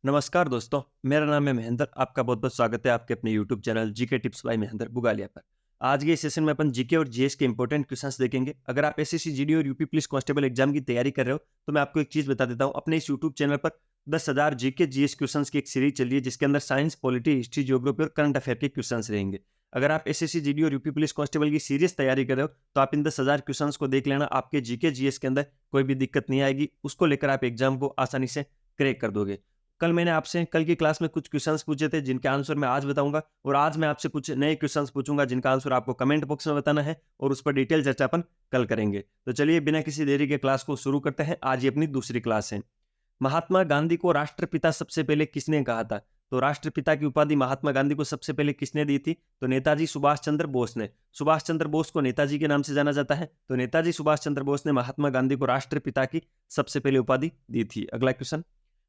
नमस्कार दोस्तों, मेरा नाम है महेंद्र। आपका बहुत-बहुत स्वागत है आपके अपने YouTube channel GK tips by Mahendra Bugalia पर। आज के इस सेशन में अपन जीके और जीएस के इंपॉर्टेंट क्वेश्चंस देखेंगे। अगर आप एसएससी जीडी और यूपी पुलिस कांस्टेबल एग्जाम की तैयारी कर रहे हो, तो मैं आपको एक चीज़ बता देता हूँ। अपने इस यूट्यूब चैनल पर 10,000 जीके जीएस क्वेश्चंस की एक सीरीज चल रही है, जिसके अंदर साइंस, पॉलिटी, हिस्ट्री, ज्योग्राफी और करंट अफेयर के क्वेश्चंस रहेंगे। अगर आप एसएससी जीडी और यूपी पुलिस कांस्टेबल की सीरियस तैयारी कर रहे हो, तो आप इन 10,000 क्वेश्चंस को देख लेना। आपके जीके जीएस के अंदर कोई भी दिक्कत नहीं आएगी। उसको लेकर आप एग्जाम को आसानी से क्रैक कर दोगे। कल की क्लास में कुछ क्वेश्चंस पूछे थे, जिनके आंसर मैं आज बताऊंगा, और आज मैं आपसे कुछ नए क्वेश्चंस पूछूंगा, जिनका आंसर आपको कमेंट बॉक्स में बताना है, और उस पर डिटेल चर्चा अपन कल करेंगे। तो चलिए बिना किसी देरी के क्लास को शुरू करते हैं। आज ये अपनी दूसरी क्लास है। महात्मा गांधी को राष्ट्रपिता सबसे पहले किसने कहा था? तो राष्ट्रपिता की उपाधि महात्मा गांधी को सबसे पहले किसने दी थी? तो नेताजी सुभाष चंद्र बोस ने। सुभाष चंद्र बोस को नेताजी के नाम से जाना जाता है, तो नेताजी सुभाष चंद्र बोस ने महात्मा गांधी को राष्ट्रपिता की सबसे पहले उपाधि दी थी। अगला क्वेश्चन,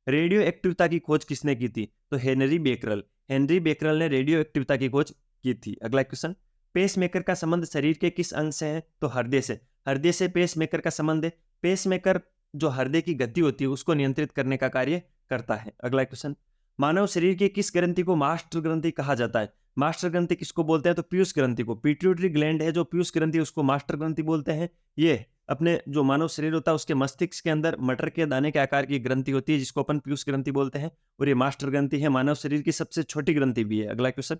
रेडियो एक्टिविता की खोज किसने की थी? तो हेनरी बेकरल। हेनरी बेकरल ने रेडियो एक्टिविता की खोज की थी। अगला क्वेश्चन, पेसमेकर का संबंध शरीर के किस अंग से है? तो हृदय से। हृदय से पेसमेकर का संबंध है। पेसमेकर जो हृदय की गति होती है उसको नियंत्रित करने का कार्य करता है। अगला क्वेश्चन, मानव शरीर की किस ग्रंथि को मास्टर ग्रंथि कहा जाता है? मास्टर ग्रंथि किसको बोलते हैं? तो पीयूष ग्रंथि को। पिट्यूटरी ग्लैंड है जो पीयूष ग्रंथि, उसको मास्टर ग्रंथि बोलते हैं। ये अपने जो मानव शरीर होता है उसके मस्तिष्क के अंदर मटर के दाने के आकार की ग्रंथि होती है, जिसको अपन पीयूष ग्रंथि बोलते हैं, और ये मास्टर ग्रंथि है। मानव शरीर की सबसे छोटी ग्रंथि भी है। अगला क्वेश्चन,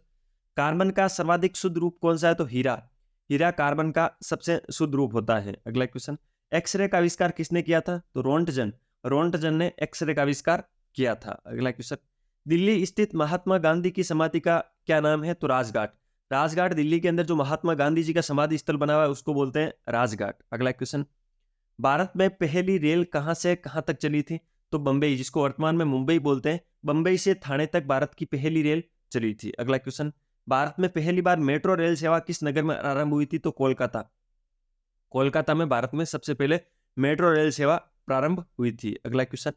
कार्बन का सर्वाधिक शुद्ध रूप कौन सा है? तो हीरा। हीरा कार्बन का सबसे शुद्ध रूप होता है। अगला क्वेश्चन, एक्सरे का आविष्कार किसने किया था? तो रोंटजन। रोंटजन ने एक्सरे का आविष्कार किया था। अगला क्वेश्चन, दिल्ली स्थित महात्मा गांधी की समाधि का क्या नाम है? तो राजघाट। राजघाट दिल्ली के अंदर जो महात्मा गांधी जी का समाधि स्थल बना हुआ है उसको बोलते हैं राजघाट। अगला क्वेश्चन, भारत में पहली रेल कहां से कहां तक चली थी? तो बंबई, जिसको वर्तमान में मुंबई बोलते हैं, बंबई से थाने तक भारत की पहली रेल चली थी। अगला क्वेश्चन, भारत में पहली बार मेट्रो रेल सेवा किस नगर में आरंभ हुई थी? तो कोलकाता। कोलकाता में भारत में सबसे पहले मेट्रो रेल सेवा प्रारंभ हुई थी। अगला क्वेश्चन,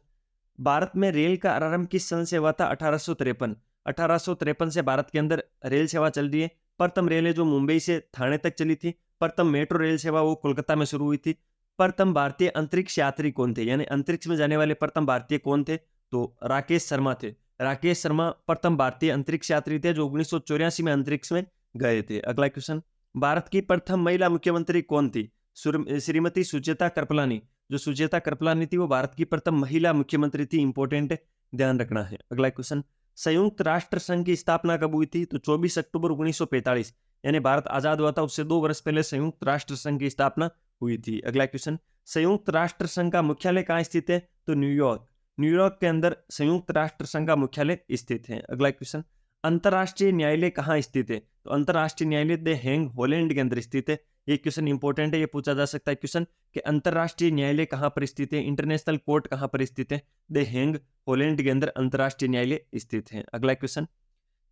भारत में रेल का आरंभ किस सन से हुआ था? 1853। 1853 से भारत के अंदर रेल सेवा चल रही है। प्रथम रेल है जो मुंबई से थाने तक चली थी। प्रथम मेट्रो रेल सेवा वो कोलकाता में शुरू हुई थी। प्रथम भारतीय अंतरिक्ष यात्री कौन थे? यानी अंतरिक्ष में जाने वाले प्रथम भारतीय कौन थे? तो राकेश शर्मा थे। राकेश शर्मा प्रथम भारतीय अंतरिक्ष यात्री थे जो 1984 में अंतरिक्ष में गए थे। अगला क्वेश्चन, भारत की प्रथम महिला मुख्यमंत्री कौन थी? श्रीमती सुचेता कृपलानी। जो सुचेता कृपलानी थी वो भारत की प्रथम महिला मुख्यमंत्री थी। इंपॉर्टेंट है, ध्यान रखना है। अगला क्वेश्चन, संयुक्त राष्ट्र संघ की स्थापना कब हुई थी? तो 24 अक्टूबर 1945। यानी भारत आजाद हुआ था उससे 2 वर्ष पहले संयुक्त राष्ट्र संघ की स्थापना हुई थी। अगला क्वेश्चन, संयुक्त राष्ट्र संघ का मुख्यालय कहाँ स्थित है? तो न्यूयॉर्क। न्यूयॉर्क के अंदर संयुक्त राष्ट्र संघ का मुख्यालय स्थित है। अगला क्वेश्चन, अंतर्राष्ट्रीय न्यायालय कहाँ स्थित है? तो अंतर्राष्ट्रीय न्यायालय द हेग हॉलैंड के अंदर स्थित है। ये क्वेश्चन इंपॉर्टेंट है, ये पूछा जा सकता है क्वेश्चन कि अंतर्राष्ट्रीय न्यायालय कहाँ पर स्थित है, इंटरनेशनल कोर्ट कहाँ पर स्थित है? द हेग हॉलैंड के अंदर अंतर्राष्ट्रीय न्यायालय स्थित है। अगला क्वेश्चन,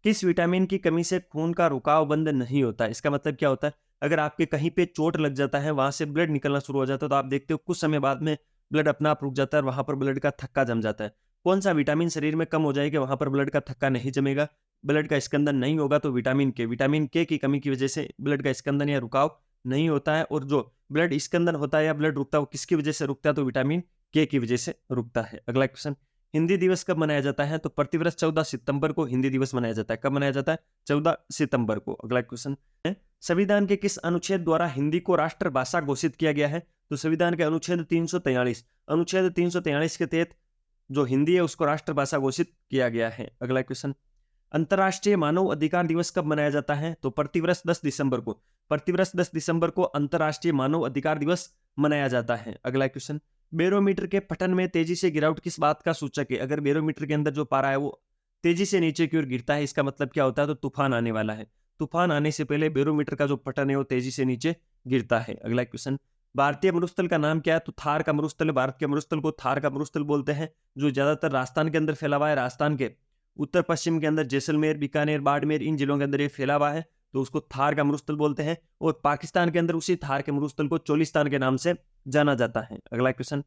किस विटामिन की कमी से खून का रुकाव बंद नहीं होता? इसका मतलब क्या होता है? अगर आपके कहीं पे चोट लग जाता है, वहां से ब्लड निकलना शुरू हो जाता है, तो आप देखते हो कुछ समय बाद में ब्लड अपना आप रुक जाता है और वहां पर ब्लड का थक्का जम जाता है। कौन सा विटामिन शरीर में कम हो जाएगा वहां पर ब्लड का थक्का नहीं जमेगा, ब्लड का स्कंदन नहीं होगा? तो विटामिन के। विटामिन के की कमी की वजह से ब्लड का स्कंदन या रुकाव नहीं होता है, और जो ब्लड स्कंदन होता है या ब्लड रुकता है वो किसकी वजह से रुकता है? तो विटामिन के की वजह से रुकता है। अगला क्वेश्चन, हिंदी दिवस कब मनाया जाता है? तो प्रतिवर्ष 14 सितंबर को हिंदी दिवस मनाया जाता है। कब मनाया जाता है? 14 सितंबर को। अगला क्वेश्चन है, संविधान के किस अनुच्छेद द्वारा हिंदी को राष्ट्रभाषा घोषित किया गया है? तो संविधान के अनुच्छेद 343। अनुच्छेद 343 के तहत जो हिंदी है उसको राष्ट्रभाषा घोषित किया गया है। अगला क्वेश्चन, अंतर्राष्ट्रीय मानव अधिकार दिवस कब मनाया जाता है? तो प्रतिवर्ष 10 दिसंबर को। प्रतिवर्ष 10 दिसंबर को अंतर्राष्ट्रीय मानव अधिकार दिवस मनाया जाता है। अगला क्वेश्चन, बैरोमीटर के पठन में तेजी से गिरावट किस बात का सूचक है? अगर बैरोमीटर के अंदर जो पारा है वो तेजी से नीचे की ओर गिरता है, इसका मतलब क्या होता है? तो तूफान आने वाला है। तूफान आने से पहले बैरोमीटर का जो पठन है वो तेजी से नीचे गिरता है। अगला क्वेश्चन, भारतीय मरुस्थल का नाम क्या है? तो थार का मरुस्थल। भारत के मरुस्थल को थार का मरुस्थल बोलते हैं, जो ज्यादातर राजस्थान के अंदर फैला हुआ है। राजस्थान के उत्तर पश्चिम के अंदर जैसलमेर, बीकानेर, बाड़मेर, इन जिलों के अंदर ये फैला हुआ है, तो उसको थार का मरुस्थल बोलते हैं। और पाकिस्तान के अंदर उसी थार के मरुस्थल को चोलिस्तान के नाम से जाना जाता है। अगला क्वेश्चन,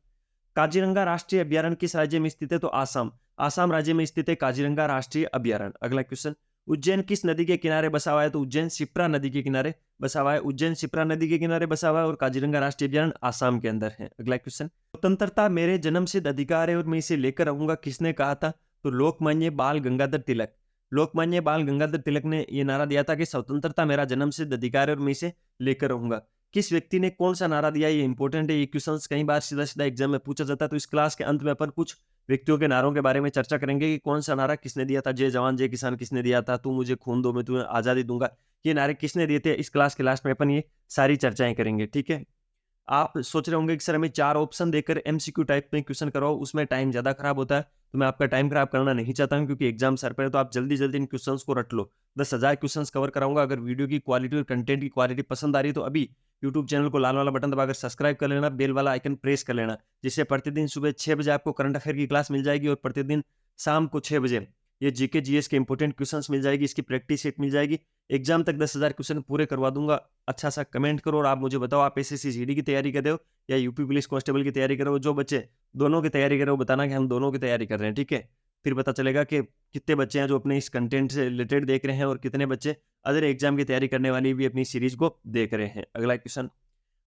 काजीरंगा राष्ट्रीय अभ्यारण्य किस राज्य में स्थित है? तो आसाम। आसाम राज्य में स्थित है काजीरंगा राष्ट्रीय अभ्यारण्य। अगला क्वेश्चन, उज्जैन किस नदी के किनारे बसा हुआ है? तो उज्जैन शिप्रा नदी के किनारे बसा हुआ है। उज्जैन शिप्रा नदी के किनारे बसा हुआ है, और काजीरंगा राष्ट्रीय अभ्यारण्य आसाम के अंदर है। अगला क्वेश्चन, स्वतंत्रता मेरे जन्मसिद्ध अधिकार है और मैं इसे लेकर रहूंगा, किसने कहा था? तो लोकमान्य बाल गंगाधर तिलक। लोकमान्य बाल गंगाधर तिलक ने यह नारा दिया था कि स्वतंत्रता मेरा जन्मसिद्ध अधिकार है और मैं इसे लेकर रहूंगा। किस व्यक्ति ने कौन सा नारा दिया, ये इंपॉर्टेंट है। ये क्वेश्चंस कई बार सीधा सीधा एग्जाम में पूछा जाता है। तो इस क्लास के अंत में अपन कुछ व्यक्तियों के नारों के बारे में चर्चा करेंगे कि कौन सा नारा किसने दिया था। जय जवान जय किसान किसने दिया था, तू मुझे खून दो मैं तुम्हें आजादी दूंगा, ये नारे किसने दिए थे। इस क्लास के लास्ट में अपन ये सारी चर्चाएं करेंगे, ठीक है। आप सोच रहे होंगे कि सर हमें 4 ऑप्शन देकर एमसीक्यू टाइप में क्वेश्चन कराओ, उसमें टाइम ज्यादा खराब होता है। तो मैं आपका टाइम खराब करना नहीं चाहता हूं, क्योंकि एग्जाम सर पर है। तो आप जल्दी जल्दी इन क्वेश्चंस को रट लो। 10,000 क्वेश्चंस कवर कराऊंगा। अगर वीडियो की क्वालिटी और कंटेंट की क्वालिटी पसंद आ रही है तो अभी यूट्यूब चैनल को लाल वाला बटन दबाकर सब्सक्राइब कर लेना, बेल वाला आइकन प्रेस कर लेना, जिससे प्रतिदिन सुबह 6 बजे आपको करंट अफेयर की क्लास मिल जाएगी और प्रतिदिन शाम को 6 बजे ये जीके जीएस के इंपॉर्टेंट क्वेश्चंस मिल जाएगी, इसकी प्रैक्टिस सेट मिल जाएगी। एग्जाम तक 10,000 क्वेश्चन पूरे करवा दूंगा। अच्छा सा कमेंट करो और आप मुझे बताओ आप एसएससी जीडी की तैयारी कर रहे हो या यूपी पुलिस कांस्टेबल की तैयारी कर रहे हो। जो बच्चे दोनों की तैयारी कर रहे हो बताना कि हम दोनों की तैयारी कर रहे हैं, ठीक है। फिर पता चलेगा कि कितने बच्चे हैं जो अपने इस कंटेंट से रिलेटेड देख रहे हैं और कितने बच्चे अदर एग्जाम की तैयारी करने वाली भी अपनी सीरीज को देख रहे हैं। अगला क्वेश्चन,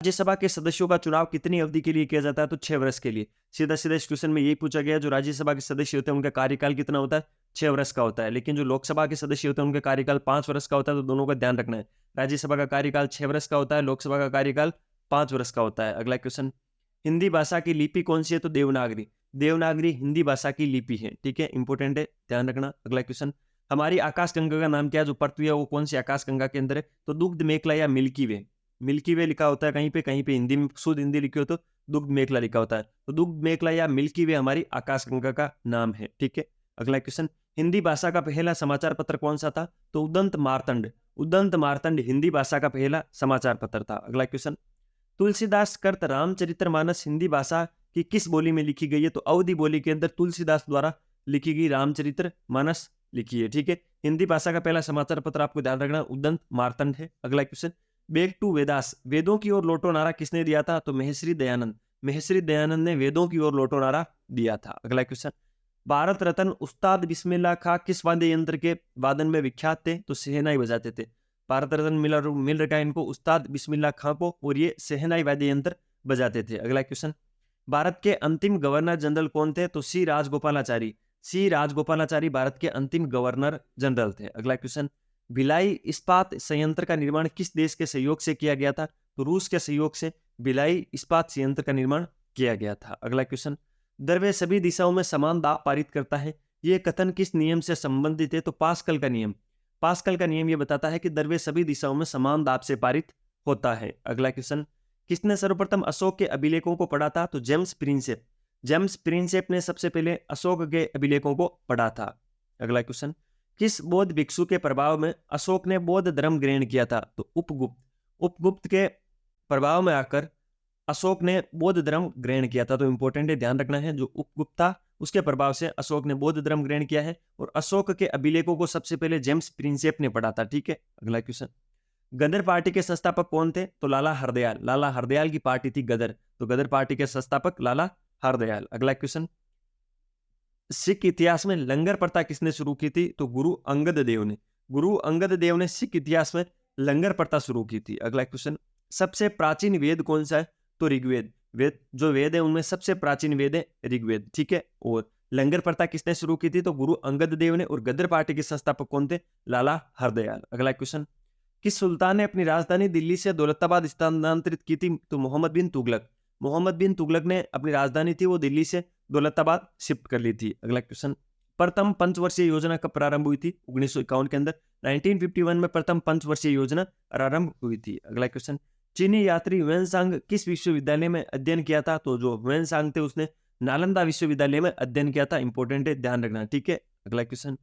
राज्यसभा के सदस्यों का चुनाव कितनी अवधि के लिए किया जाता है, तो 6 वर्ष के लिए। सीधा सीधा इस क्वेश्चन में यही पूछा गया, जो राज्यसभा के सदस्य होते हैं उनका कार्यकाल कितना होता है, 6 वर्ष का होता है। लेकिन जो लोकसभा के सदस्य होते हैं उनका कार्यकाल 5 वर्ष का होता है। तो दोनों का ध्यान रखना है, राज्यसभा का कार्यकाल 6 वर्ष का होता है, लोकसभा का कार्यकाल 5 वर्ष का होता है। अगला क्वेश्चन, हिंदी भाषा की लिपि कौन सी है, तो देवनागरी। देवनागरी हिंदी भाषा की लिपि है, ठीक है, इंपोर्टेंट है, ध्यान रखना। अगला क्वेश्चन, हमारी आकाशगंगा का नाम क्या है, जो पृथ्वी है वो कौन सी आकाशगंगा के अंदर है, तो दुग्ध मेखला या मिल्की वे। मिल्की वे लिखा होता है कहीं पे हिंदी में शुद्ध हिंदी लिखी हो तो दुग्ध मेखला लिखा होता है। तो दुग्ध मेखला या मिल्की वे हमारी आकाशगंगा का नाम है, ठीक है। अगला क्वेश्चन, हिंदी भाषा का पहला समाचार पत्र कौन सा था, तो उदंत मार्तंड। उदंत मार्तंड हिंदी भाषा का पहला समाचार पत्र था। अगला क्वेश्चन, तुलसीदास कृत रामचरितमानस हिंदी भाषा की किस बोली में लिखी गई है, तो अवधी बोली के अंदर तुलसीदास द्वारा लिखी गई रामचरितमानस लिखी है, ठीक है। हिंदी भाषा का पहला समाचार पत्र आपको ध्यान रखना उदंत मार्तंड है। अगला क्वेश्चन, बैक टू वेदास, वेदों की ओर लौटो नारा किसने दिया था, तो महर्षि दयानंद। महर्षि दयानंद ने वेदों की ओर लौटो नारा दिया था। अगला क्वेश्चन, भारत रत्न उस्ताद बिस्मिल्लाह खां किस वाद्य यंत्र के वादन में विख्यात थे, तो शहनाई बजाते थे। भारत रत्न मिल रखा है इनको उस्ताद बिस्मिल्लाह खां को, और ये शहनाई वाद्य यंत्र बजाते थे। अगला क्वेश्चन, भारत के अंतिम गवर्नर जनरल कौन थे, तो सी राजगोपालाचारी। सी राजगोपालाचारी भारत के अंतिम गवर्नर जनरल थे। अगला क्वेश्चन, भिलाई इस्पात संयंत्र का निर्माण किस देश के सहयोग से किया गया था, तो रूस के सहयोग से भिलाई इस्पात संयंत्र का निर्माण किया गया था। अगला क्वेश्चन, द्रव्य सभी दिशाओं में समान दाब पारित करता है, यह कथन किस नियम से संबंधित है, तो पास्कल का नियम। पास्कल का नियम यह बताता है कि द्रव्य सभी दिशाओं में समान दाब से पारित होता है। अगला क्वेश्चन, किसने सर्वप्रथम अशोक के अभिलेखों को पढ़ा था, तो जेम्स प्रिंसेप। जेम्स प्रिंसेप ने सबसे पहले अशोक के अभिलेखों को पढ़ा था। अगला क्वेश्चन, किस बौद्ध भिक्षु के प्रभाव में अशोक ने बौद्ध धर्म ग्रहण किया था, तो उपगुप्त। उपगुप्त के प्रभाव में आकर अशोक ने बौद्ध धर्म ग्रहण किया था। तो इंपॉर्टेंट है, ध्यान रखना है, जो उपगुप्त था उसके प्रभाव से अशोक ने बौद्ध धर्म ग्रहण किया है, और अशोक के अभिलेखों को सबसे पहले जेम्स प्रिंसेप ने पढ़ा था, ठीक है। अगला क्वेश्चन, गदर पार्टी के संस्थापक कौन थे, तो लाला हरदयाल। लाला हरदयाल की पार्टी थी गदर, तो गदर पार्टी के संस्थापक लाला हरदयाल। अगला क्वेश्चन, सिख इतिहास में लंगर प्रथा किसने शुरू की थी, तो गुरु अंगद देव ने। गुरु अंगद देव ने सिख इतिहास में लंगर प्रथा शुरू की थी। अगला क्वेश्चन, सबसे प्राचीन वेद कौन सा है, तो ऋग्वेद। वेद जो वेद है उनमें सबसे प्राचीन वेद है ऋग्वेद, ठीक है। और लंगर प्रथा किसने शुरू की थी, तो गुरु अंगद देव ने, और गदर पार्टी के संस्थापक कौन थे, लाला हरदयाल। अगला क्वेश्चन, किस सुल्तान ने अपनी राजधानी दिल्ली से दौलताबाद स्थानांतरित की थी, तो मोहम्मद बिन तुगलक। मोहम्मद बिन तुगलक ने अपनी राजधानी थी वो दिल्ली से दौलताबाद शिफ्ट कर ली थी। अगला क्वेश्चन, प्रथम पंचवर्षीय योजना कब प्रारंभ हुई थी, 1951 के अंदर। 1951 में प्रथम पंचवर्षीय योजना प्रारंभ हुई थी। अगला क्वेश्चन, चीनी यात्री ह्वेनसांग किस विश्वविद्यालय में अध्ययन किया था, तो जो ह्वेनसांग थे उसने नालंदा विश्वविद्यालय में अध्ययन किया था। इंपॉर्टेंट है, ध्यान रखना, ठीक है। अगला क्वेश्चन,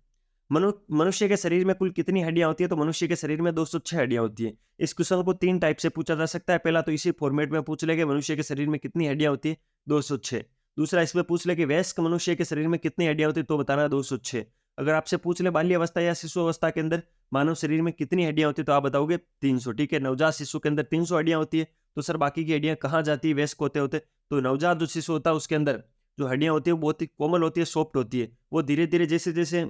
मनुष्य के शरीर में कुल कितनी हड्डियां होती है, तो मनुष्य के शरीर में 206 हड्डियां होती है। इस क्वेश्चन को 3 टाइप से पूछा जा सकता है। पहला तो इसी फॉर्मेट में पूछ ले कि मनुष्य के शरीर में कितनी हड्डियां होती है, 206। दूसरा इसमें पूछ ले कि वयस्क मनुष्य के शरीर में कितनी हड्डियां होती है, तो बताना 206। अगर आपसे पूछ ले बाल्यावस्था या शिशु अवस्था के अंदर मानव शरीर में कितनी हड्डियां होती है, तो आप बताओगे 300, ठीक है। नवजात शिशु के अंदर 300 हड्डियां होती है, तो सर बाकी की हड्डियां कहाँ जाती है वयस्क होते होते, तो नवजात जो शिशु होता है उसके अंदर जो हड्डियां होती है वो बहुत ही कोमल होती है, सॉफ्ट होती है। वो धीरे धीरे जैसे जैसे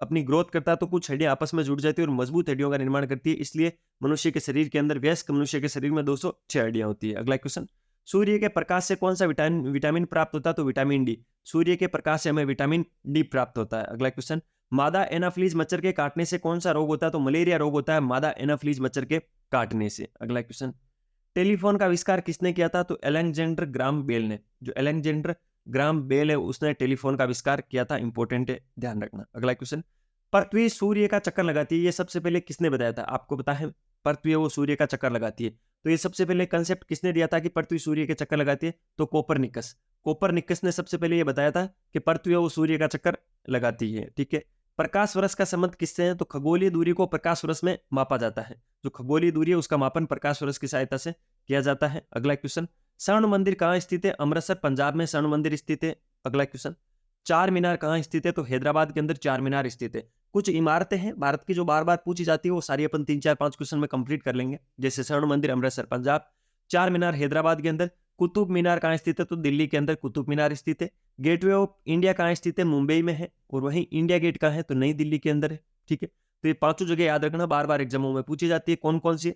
अपनी ग्रोथ करता है तो कुछ हड्डियां आपस में जुड़ जाती है और मजबूत हड्डियों का निर्माण करती है। इसलिए मनुष्य के शरीर के अंदर, वयस्क मनुष्य के शरीर में 206 हड्डियां होती है। अगला क्वेश्चन, सूर्य के प्रकाश से कौन सा विटामिन प्राप्त होता है? तो विटामिन डी। सूर्य के प्रकाश से हमें विटामिन डी प्राप्त होता है। अगला क्वेश्चन, मादा एनाफ्लीज मच्छर के काटने से कौन सा रोग होता है? तो मलेरिया रोग होता है मादा एनाफ्लीज मच्छर के काटने से। अगला क्वेश्चन, टेलीफोन का आविष्कार किसने किया था? तो अलेक्जेंडर ग्राम बेल ने। जो अलेक्जेंडर ग्राम बेल है उसने टेलीफोन का आविष्कार किया था। इंपॉर्टेंट है, ध्यान रखना। अगला क्वेश्चन, पृथ्वी सूर्य का चक्कर लगाती है, ये सबसे पहले किसने बताया था? आपको पता है पृथ्वी है वो सूर्य का चक्कर लगाती है, तो ये सबसे पहले कंसेप्ट किसने दिया था कि पृथ्वी सूर्य के चक्कर लगाती है? तो कोपरनिकस। कोपरनिकस ने सबसे पहले ये बताया था कि पृथ्वी है वो सूर्य का चक्कर लगाती है। ठीक है। प्रकाश वर्ष का संबंध किससे है? तो खगोलीय दूरी को प्रकाश वर्ष में मापा जाता है। जो खगोलीय दूरी है उसका मापन प्रकाश वर्ष की सहायता से किया जाता है। अगला क्वेश्चन, स्वर्ण मंदिर कहाँ स्थित है? अमृतसर पंजाब में स्वर्ण मंदिर स्थित है। अगला क्वेश्चन, चार मीनार कहाँ स्थित है? तो हैदराबाद के अंदर चार मीनार स्थित है। कुछ इमारतें हैं भारत की जो बार बार पूछी जाती है, वो सारी अपन 3 4 5 क्वेश्चन में कंप्लीट कर लेंगे। जैसे स्वर्ण मंदिर अमृतसर पंजाब, चार मीनार हैदराबाद के अंदर, कुतुब मीनार कहाँ स्थित है? तो दिल्ली के अंदर कुतुब मीनार स्थित है। गेटवे ऑफ इंडिया कहाँ स्थित है? मुंबई में है। और वहीं इंडिया गेट कहाँ है? तो नई दिल्ली के अंदर है। ठीक है। तो ये पांचों जगह याद रखना, बार बार एग्जामों में पूछी जाती है। कौन कौन सी?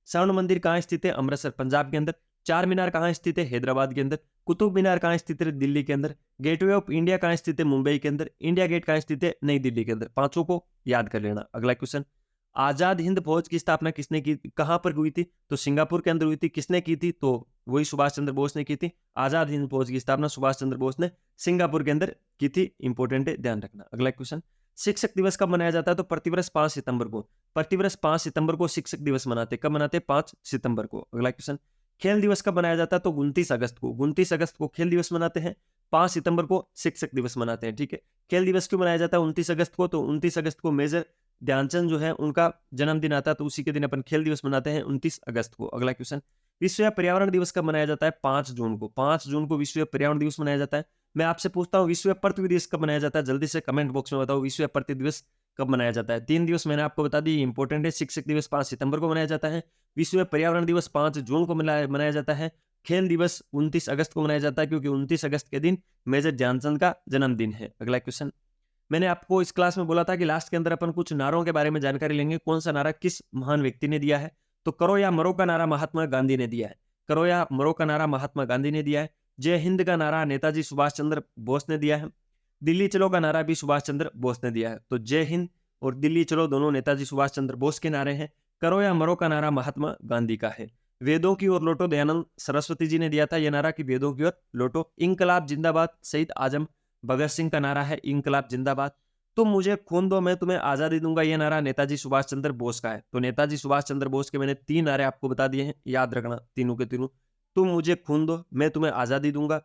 स्वर्ण मंदिर कहाँ स्थित है? अमृतसर पंजाब के अंदर। चार मीनार कहाँ स्थित है? हैदराबाद के अंदर। कुतुब मीनार कहाँ स्थित है? दिल्ली के अंदर। गेटवे ऑफ इंडिया कहाँ स्थित है? मुंबई के अंदर। इंडिया गेट कहाँ स्थित है? नई दिल्ली के अंदर। पांचों को याद कर लेना। अगला क्वेश्चन, आजाद हिंद फौज की स्थापना किसने की? कहां पर हुई थी? तो सिंगापुर के अंदर हुई थी। किसने की थी? तो वही सुभाष चंद्र बोस ने की थी। आजाद हिंद फौज की स्थापना सुभाष चंद्र बोस ने सिंगापुर के अंदर की थी। इंपॉर्टेंट है, ध्यान रखना। अगला क्वेश्चन, शिक्षक दिवस कब मनाया जाता है? तो प्रतिवर्ष 5 सितंबर को। प्रतिवर्ष 5 सितंबर को शिक्षक दिवस मनाते। कब मनाते? 5 सितंबर को। अगला क्वेश्चन, खेल दिवस कब मनाया जाता है? तो 29 अगस्त को। 29 अगस्त को खेल दिवस मनाते हैं। 5 सितंबर को शिक्षक दिवस मनाते हैं। ठीक है। खेल दिवस क्यों मनाया जाता है 29 अगस्त को? तो 29 अगस्त को मेजर ध्यानचंद जो है उनका जन्मदिन आता है, तो उसी के दिन अपन खेल दिवस मनाते हैं 29 अगस्त को। अगला क्वेश्चन, विश्व पर्यावरण दिवस कब मनाया जाता है? 5 जून को। 5 जून को विश्व पर्यावरण दिवस मनाया जाता है। मैं आपसे पूछता हूँ विश्व पृथ्वी दिवस कब मनाया जाता है? जल्दी से कमेंट बॉक्स में बताओ विश्व पृथ्वी दिवस कब मनाया जाता है। 3 दिवस मैंने आपको बता दी, इंपॉर्टेंट है। शिक्षक दिवस 5 सितंबर को मनाया जाता है। विश्व पर्यावरण दिवस 5 जून को मनाया जाता है। खेल दिवस 29 अगस्त को मनाया जाता है, क्योंकि 29 अगस्त के दिन मेजर ध्यानचंद का जन्मदिन है। अगला क्वेश्चन, मैंने आपको इस क्लास में बोला था कि लास्ट के अंदर अपन कुछ नारों के बारे में जानकारी लेंगे। कौन सा नारा किस महान व्यक्ति ने दिया है? तो करो या मरो का नारा महात्मा गांधी ने दिया है। करो या मरो का नारा महात्मा गांधी ने दिया है। जय हिंद का नारा नेताजी सुभाष चंद्र बोस ने दिया है। दिल्ली चलो का नारा भी सुभाष चंद्र बोस ने दिया है। तो जय हिंद और दिल्ली चलो दोनों नेताजी सुभाष चंद्र बोस के नारे हैं। करो या मरो का नारा महात्मा गांधी का है। वेदों की ओर लौटो दयानंद सरस्वती जी ने दिया था यह नारा कि वेदों की ओर लौटो। इंकलाब जिंदाबाद शहीद आजम भगत सिंह का नारा है इंकलाब जिंदाबाद। तुम मुझे खून दो मैं तुम्हें आजादी दूंगा, यह नारा नेताजी सुभाष चंद्र बोस का है। तो नेताजी सुभाष चंद्र बोस के मैंने 3 नारे आपको बता दिए हैं, याद रखना तीनों के तीनों। तुम मुझे खून दो मैं तुम्हें आजादी दूंगा,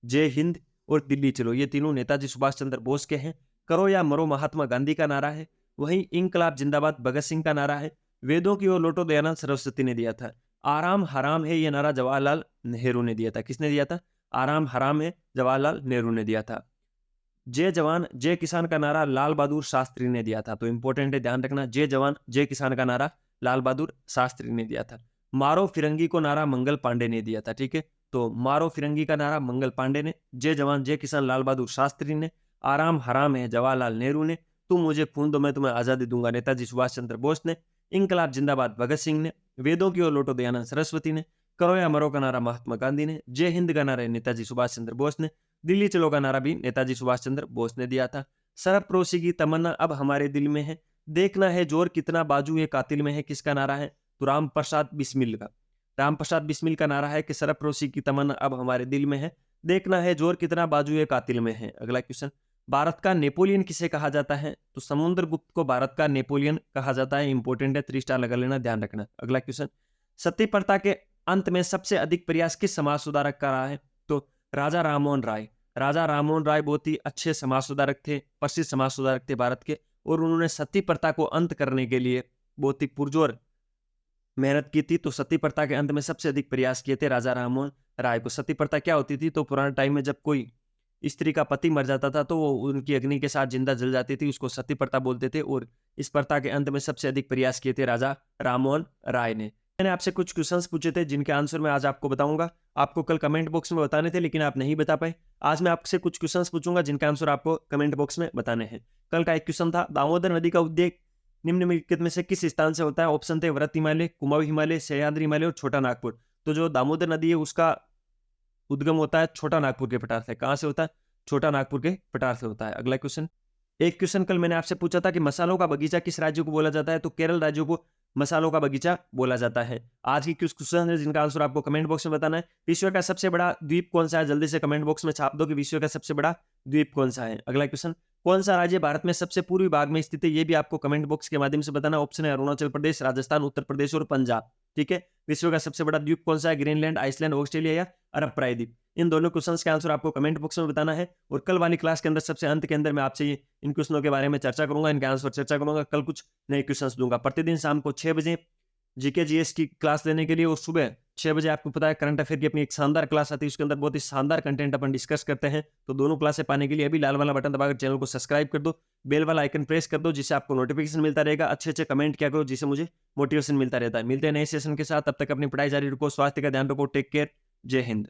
जय हिंद और दिल्ली चलो, ये तीनों नेताजी सुभाष चंद्र बोस के हैं। करो या मरो महात्मा गांधी का नारा है। वहीं इंकलाब जिंदाबाद भगत सिंह का नारा है। वेदों की ओर लौटो दयानंद सरस्वती ने दिया था। आराम हराम है ये नारा जवाहरलाल नेहरू ने दिया था। किसने दिया था? आराम हराम है जवाहरलाल नेहरू ने दिया था। जय जवान जय किसान का नारा लाल बहादुर शास्त्री ने दिया था। तो इंपॉर्टेंट है, ध्यान रखना। जय जवान जय किसान का नारा लाल बहादुर शास्त्री ने दिया था। मारो फिरंगी को नारा मंगल पांडे ने दिया था। ठीक है। तो मारो फिरंगी का नारा मंगल पांडे ने। जय जवान जय किसान लाल बहादुर शास्त्री ने। आराम हराम है जवाहरलाल नेहरू ने। तुम मुझे खून दो मैं तुम्हें आजादी दूंगा नेताजी सुभाष चंद्र बोस ने। इंकलाब जिंदाबाद भगत सिंह ने। वेदों की ओर लौटो दयानंद सरस्वती ने। करो या मरो का नारा महात्मा गांधी ने। जय हिंद का नारा नेताजी सुभाष चंद्र बोस ने। दिल्ली चलो का नारा भी नेताजी सुभाष चंद्र बोस ने दिया था। सरफरोशी की तमन्ना अब हमारे दिल में है। देखना है जोर कितना बाजू ये कातिल में है, किसका नारा है? तो राम प्रसाद बिस्मिल का। राम प्रसाद बिस्मिल का नारा है कि सरफरोशी की तमन्ना अब हमारे दिल में है। देखना है जोर कितना बाजू ये कातिल में है। अगला क्वेश्चन, भारत का नेपोलियन किसे कहा जाता है? तो समुद्रगुप्त को भारत का नेपोलियन कहा जाता है। इंपॉर्टेंट है, 3 स्टार लगा लेना, ध्यान रखना। अगला क्वेश्चन, सती प्रथा के अंत में सबसे अधिक प्रयास किस समाज सुधारक का रहा है? तो राजा राममोहन राय। राजा राममोहन राय बहुत ही अच्छे समाज सुधारक थे, प्रसिद्ध समाज सुधारक थे भारत के, और उन्होंने सती प्रथा को अंत करने के लिए बहुत ही पुरजोर मेहनत की थी। तो सती प्रथा के अंत में सबसे अधिक प्रयास किए थे राजा राममोहन राय को। सती प्रथा क्या होती थी? तो पुराने टाइम में जब कोई स्त्री का पति मर जाता था तो वो उनकी अग्नि के साथ जिंदा जल जाती थी, उसको सती प्रथा बोलते थे। और इस प्रथा के अंत में सबसे अधिक प्रयास किए थे राजा राममोहन राय ने। मैंने आपसे कुछ क्वेश्चंस पूछे थे जिनके आंसर मैं आज आपको बताऊंगा। आपको कल कमेंट बॉक्स में बताने थे लेकिन आप नहीं बता पाए। आज मैं आपसे कुछ क्वेश्चंस पूछूंगा जिनका आंसर आपको कमेंट बॉक्स में बताने हैं। कल का एक क्वेश्चन था, दामोदर नदी का उद्गम निम्नलिखित में से किस स्थान से होता है? ऑप्शन थे वृत्त हिमालय, कुमाऊं हिमालय, सह्याद्री हिमालय और छोटा नागपुर। तो जो दामोदर नदी है उसका उद्गम होता है छोटा नागपुर के पठार से। कहाँ से होता है? छोटा नागपुर के पठार से होता है। अगला क्वेश्चन, एक क्वेश्चन कल मैंने आपसे पूछा था कि मसालों का बगीचा किस राज्य को बोला जाता है, तो केरल राज्य को मसालों का बगीचा बोला जाता है। आज की कुछ क्वेश्चन है जिनका आंसर आपको कमेंट बॉक्स में बताना है। विश्व का सबसे बड़ा द्वीप कौन सा है? जल्दी से कमेंट बॉक्स में छाप दो कि विश्व का सबसे बड़ा द्वीप कौन सा है। अगला क्वेश्चन, कौन सा राज्य भारत में सबसे पूर्वी भाग में स्थित है? ये भी आपको कमेंट बॉक्स के माध्यम से बताना। ऑप्शन है अरुणाचल प्रदेश, राजस्थान, उत्तर प्रदेश और पंजाब। ठीक है। विश्व का सबसे बड़ा द्वीप कौन सा है? ग्रीनलैंड, आइसलैंड, ऑस्ट्रेलिया या अरब प्रायद्वीप? इन दोनों क्वेश्चंस के आंसर आपको कमेंट बॉक्स में बताना है। और कल वाली क्लास के अंदर सबसे अंत के अंदर मैं आपसे इन क्वेश्चनों के बारे में चर्चा करूंगा, इनके आंसर चर्चा करूंगा। कल कुछ नए क्वेश्चंस दूंगा। प्रतिदिन शाम को 6 बजे जीके जीएस की क्लास लेने के लिए, और सुबह 6 बजे आपको पता है करंट अफेयर की अपनी एक शानदार क्लास आती है, उसके अंदर बहुत ही शानदार कंटेंट अपन डिस्कस करते हैं। तो दोनों क्लासें पाने के लिए अभी लाल वाला बटन दबाकर चैनल को सब्सक्राइब कर दो, बेल वाला आइकन प्रेस कर दो, जिससे आपको नोटिफिकेशन मिलता रहेगा। अच्छे अच्छे कमेंट किया करो, जिससे मुझे मोटिवेशन मिलता रहता है। मिलते हैं नए सेशन के साथ, तब तक अपनी पढ़ाई जारी रखो, स्वास्थ्य का ध्यान रखो, टेक केयर, जय हिंद।